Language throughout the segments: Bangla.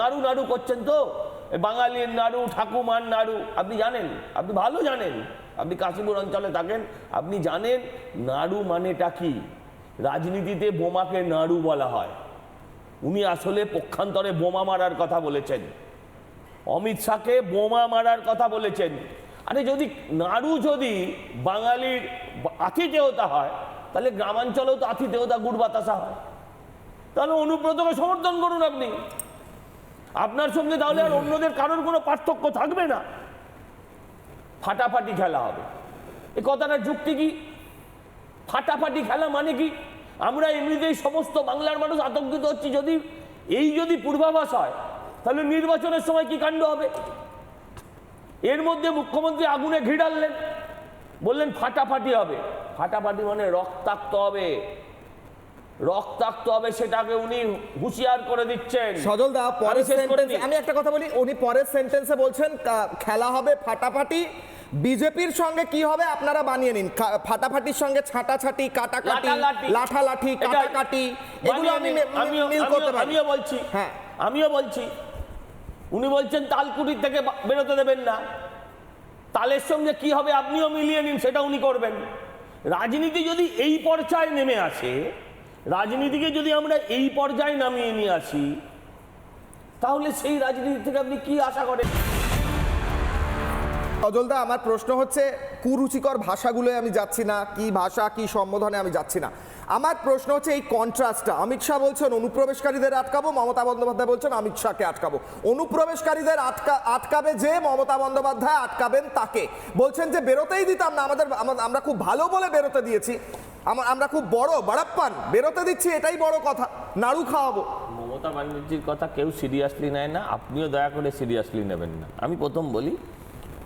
নাড়ু নাড়ু করছেন তো, বাঙালির নাড়ু, ঠাকুমার নাড়ু। আপনি জানেন, আপনি ভালো জানেন, আপনি কাশীপুর অঞ্চলে থাকেন, আপনি জানেন নাড়ু মানেটা কি। রাজনীতিতে বোমাকে নাড়ু বলা হয়। উনি আসলে পক্ষান্তরে বোমা মারার কথা বলেছেন, অমিত শাহকে বোমা মারার কথা বলেছেন। আরে যদি নাড়ু যদি বাঙালির আতিথেয়তা হয়, তাহলে গ্রামাঞ্চলেও তো আতিথেয়তা গুড় বাতাসা হয়। তাহলে অনুব্রতকে সমর্থন করুন আপনি, আপনার সঙ্গে তাহলে আর অন্যদের কারোর কোনো পার্থক্য থাকবে না। ফাটাফাটি খেলা হবে, এই কথাটার যুক্তি কি? ফাটাফাটি খেলা মানে কি? আমরা এমনিতেই সমস্ত বাংলার মানুষ আতঙ্কিত হচ্ছি। যদি পূর্বাভাস হয়, তাহলে নির্বাচনের সময় কি কাণ্ড হবে? এর মধ্যে মুখ্যমন্ত্রী আগুনে ঘি ঢাললেন, বললেন ফাটাফাটি হবে। ফাটাফাটি মানে রক্তাক্ত হবে, রক্তাক্ত হবে, সেটাকে উনি হুঁশিয়ার করে দিচ্ছেন। সজল দা, পরের সেন্টেন্সে আমি একটা কথা বলি, উনি পরের সেন্টেন্সে বলছেন খেলা হবে ফাটাফাটি, বিজেপির সঙ্গে কি হবে আপনারা বানিয়ে নিন। ফাটাফাটির সঙ্গে ছাঁটাছাটি, কাটাকাটি, লাঠালাঠি, কাটাকাটি, এগুলো আমি মিল করতে পারি। আমিও বলছি, উনি বলছেন তালকুটির থেকে বেরোতে দেবেন না, তালের সঙ্গে কি হবে আপনিও মিলিয়ে নিন, সেটা উনি করবেন। রাজনীতি যদি এই পর্যায়ে নেমে আসে, রাজনীতিকে যদি আমরা এই পর্যায়ে নামিয়ে নিয়ে আসি, তাহলে সেই রাজনীতি থেকে আপনি কি আশা করেন? সজলদা, আমার প্রশ্ন হচ্ছে, কুরুচিকর ভাষাগুলোয় আমি যাচ্ছি না, কি ভাষা কি সম্বোধনে আমি যাচ্ছি না। আমার প্রশ্ন হচ্ছে এই কন্ট্রাস্টটা। অমিত শাহ বলছেন অনুপ্রবেশকারীদের আটকাবো, মমতা বন্দ্যোপাধ্যায় বলছেন অমিত শাহকে আটকাবো। অনুপ্রবেশকারীদের আটকাবে যে, মমতা বন্দ্যোপাধ্যায় আটকাবেন তাকে। বলছেন যে বেরোতেই দিতাম না, আমরা খুব ভালো বলে বেরোতে দিয়েছি, আমরা খুব বড় বাড়াপ্পান বেরোতে দিচ্ছি, এটাই বড় কথা, নাড়ু খাওয়াবো। মমতা ব্যানার্জির কথা কেউ সিরিয়াসলি নেয় না, আপনিও দয়া করে সিরিয়াসলি নেবেন না। আমি প্রথম বলি,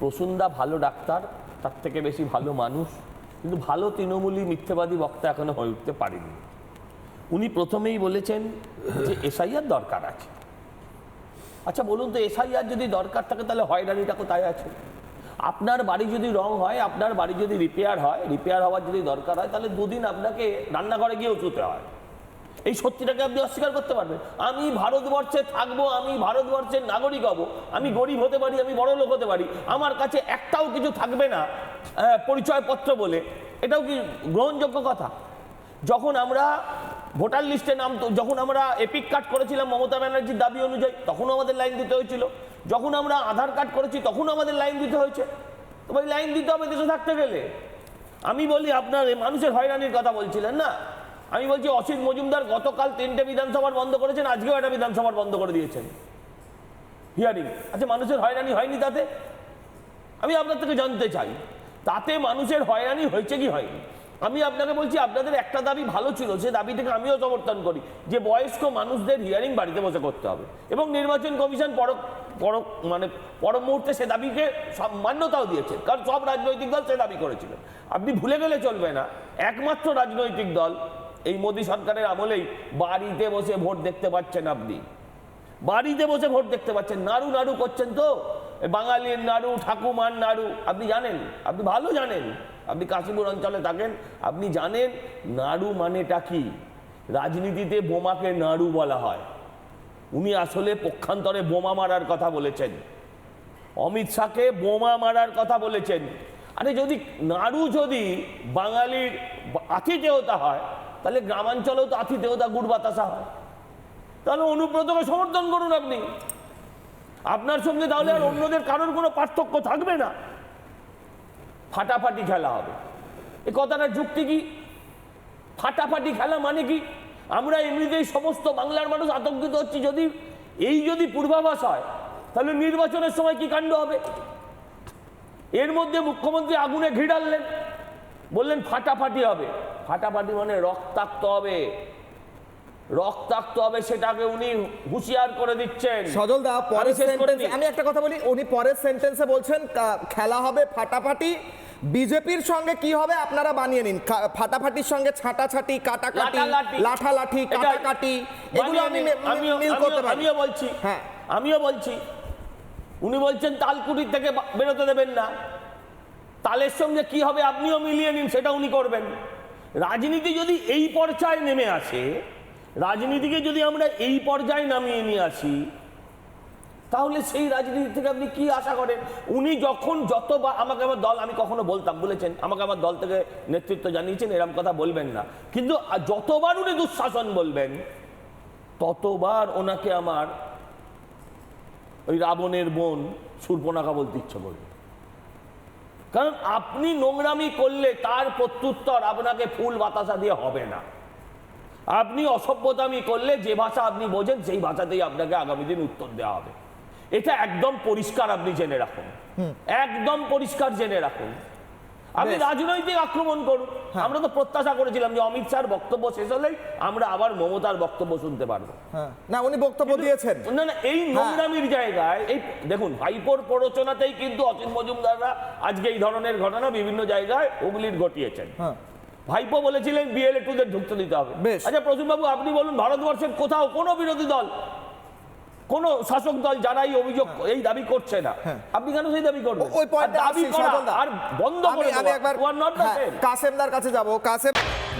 প্রসূনদা ভালো ডাক্তার, তার থেকে বেশি ভালো মানুষ, কিন্তু ভালো তৃণমূলী মিথ্যেবাদী বক্তা এখনো হয়ে উঠতে পারেনি। উনি প্রথমেই বলেছেন যে এসআইআর দরকার আছে। আচ্ছা বলুন তো, এসআইআর যদি দরকার থাকে, তাহলে হয়রানিটা কোথায় আছে? আপনার বাড়ি যদি রং হয়, আপনার বাড়ি যদি রিপেয়ার হয়, রিপেয়ার হওয়ার যদি দরকার হয়, তাহলে দুদিন আপনাকে রান্নাঘরে গিয়ে শুতে হয়। এই সত্যিটাকে আপনি অস্বীকার করতে পারবেন? আমি ভারতবর্ষে থাকবো, আমি ভারতবর্ষের নাগরিক হব, আমি গরিব হতে পারি, আমি বড় লোক হতে পারি, আমার কাছে একটাও কিছু থাকবে না পরিচয়পত্র বলে, এটাও কি গ্রহণযোগ্য কথা? যখন আমরা ভোটার লিস্টে নাম, যখন আমরা এপিক কার্ড করেছিলাম মমতা ব্যানার্জির দাবি অনুযায়ী, তখনও আমাদের লাইন দিতে হয়েছিল। যখন আমরা আধার কার্ড করেছি, তখনও আমাদের লাইন দিতে হয়েছে। তো ভাই, লাইন দিতে হবে দেশে থাকতে গেলে। আমি বলি, আপনার মানুষের হয়রানির কথা বলছিলেন না, আমি বলছি অসিত মজুমদার গতকাল 3টে বিধানসভার বন্ধ করেছেন, আজকেও একটা বিধানসভার বন্ধ করে দিয়েছেন হিয়ারিং। আচ্ছা, মানুষের হয়রানি হয়নি তাতে? আমি আপনার থেকে জানতে চাই, তাতে মানুষের হয়রানি হয়েছে কি হয়নি? আমি আপনাকে বলছি, আপনাদের একটা দাবি ভালো ছিল, সে দাবিটাকে আমিও সমর্থন করি, যে বয়স্ক মানুষদের হিয়ারিং বাড়িতে বসে করতে হবে, এবং নির্বাচন কমিশন পর মুহূর্তে সে দাবিকে মান্যতাও দিয়েছে, কারণ সব রাজনৈতিক দল সে দাবি করেছিলেন। আপনি ভুলে গেলে চলবে না, একমাত্র রাজনৈতিক দল এই মোদী সরকারের আমলেই বাড়িতে বসে ভোট দেখতে পাচ্ছেন। আপনি বাড়িতে বসে ভোট দেখতে পাচ্ছেন, নাড়ু নাড়ু করছেন তো, বাঙালির নাড়ু, ঠাকুমার নাড়ু। আপনি জানেন, আপনি ভালো জানেন, আপনি কাশীপুর অঞ্চলে থাকেন, আপনি জানেন নাড়ু মানেটা কি। রাজনীতিতে বোমাকে নাড়ু বলা হয়। উনি আসলে পক্ষান্তরে বোমা মারার কথা বলেছেন, অমিত শাহকে বোমা মারার কথা বলেছেন। আরে যদি নাড়ু যদি বাঙালির আতিথেয়তা হয়, তাহলে গ্রামাঞ্চলেও তো আতিথেয়তা গুড় বাতাসা হয়। তাহলে অনুব্রতকে সমর্থন করুন আপনি, আপনার সঙ্গে তাহলে আর অন্যদের কারোর কোনো পার্থক্য থাকবে না। ফাটাফাটি খেলা হবে, এই কথাটার যুক্তি কি? ফাটাফাটি খেলা মানে কি? আমরা এমনিতেই সমস্ত বাংলার মানুষ আতঙ্কিত হচ্ছি। যদি পূর্বাভাস হয়, তাহলে নির্বাচনের সময় কি কাণ্ড হবে? এর মধ্যে মুখ্যমন্ত্রী আগুনে ঘি ঢাললেন, বললেন ফাটাফাটি হবে। ফাটাফাটি মানে রক্তাক্ত হবে, রক্তাক্ত হবে, সেটাকে উনি হুঁশিয়ার করে দিচ্ছেন। সজল দা, পরের সেন্টেন্সে আমি একটা কথা বলি, উনি পরের সেন্টেন্সে বলছেন খেলা হবে ফাটাফাটি, বিজেপির সঙ্গে কি হবে আপনারা বানিয়ে নিন। ফাটাফাটির সঙ্গে ছাঁটাছাটি, কাটাকাটি, লাঠালাঠি, কাটাকাটি, এগুলো আমি মিল করতে পারি। আমিও বলছি, উনি বলছেন তালকুটির থেকে বেরোতে দেবেন না, তালের সঙ্গে কি হবে আপনিও মিলিয়ে নিন, সেটা উনি করবেন। রাজনীতি যদি এই পর্যায়ে নেমে আসে, রাজনীতিকে যদি আমরা এই পর্যায়ে নামিয়ে নিয়ে আসি, তাহলে সেই রাজনীতি থেকে আপনি কি আশা করেন? উনি যখন যতবার আমাকে আমার দল, আমি কখনো বলতাম, বলেছেন আমাকে আমার দল থেকে নেতৃত্ব জানিয়েছেন এরকম কথা বলবেন না, কিন্তু যতবার উনি দুঃশাসন বলবেন ততবার ওনাকে আমার ওই রাবণের বোন শূর্পণখা বলতে ইচ্ছে করবে। কারণ আপনি নোংরামি করলে তার প্রত্যুত্তর আপনাকে ফুল বাতাসা দিয়ে হবে না। আপনি অসভ্যতামি করলে যে ভাষা আপনি বোঝেন সেই ভাষাতেই আপনাকে আগামী দিন উত্তর দেওয়া হবে। এটা একদম পরিষ্কার, আপনি জেনে রাখুন, একদম পরিষ্কার জেনে রাখুন। আপনি রাজনৈতিক আক্রমণ করুন। আমরা তো প্রত্যাশা করেছিলাম যে অমিত শাহর বক্তব্য শেষ হলেই আমরা আবার মমতার বক্তব্য শুনতে পারবো। না, উনি বক্তব্য দিয়েছেন। না না, এই নোংরামির জায়গায় এই দেখুন ভাইপোর প্ররোচনাতেই কিন্তু অসিত মজুমদাররা আজকে এই ধরনের ঘটনা বিভিন্ন জায়গায় হুগলির ঘটিয়েছেন। ভাইপো বলেছিলেন BLA-2-দের ঢুকতে দিতে হবে। আচ্ছা প্রসূনবাবু, আপনি বলুন ভারতবর্ষের কোথাও কোনো বিরোধী দল, কোন শাসক দল যারা এই অভিযোগ এই দাবি করছে না, আপনি কেন সেই দাবি করবেন? ওই পয়েন্টে দাবি করা আর বন্ধ করে আমি একবার কাসেমদার কাছে যাব। কাসেম,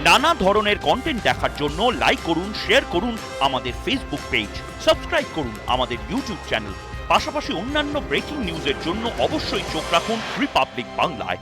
নানা ধরনের কন্টেন্ট দেখার জন্য লাইক করুন, শেয়ার করুন আমাদের ফেসবুক পেজ, সাবস্ক্রাইব করুন আমাদের ইউটিউব চ্যানেল, পাশাপাশি অন্যান্য ব্রেকিং নিউজের জন্য অবশ্যই চোখ রাখুন রিপাবলিক বাংলায়।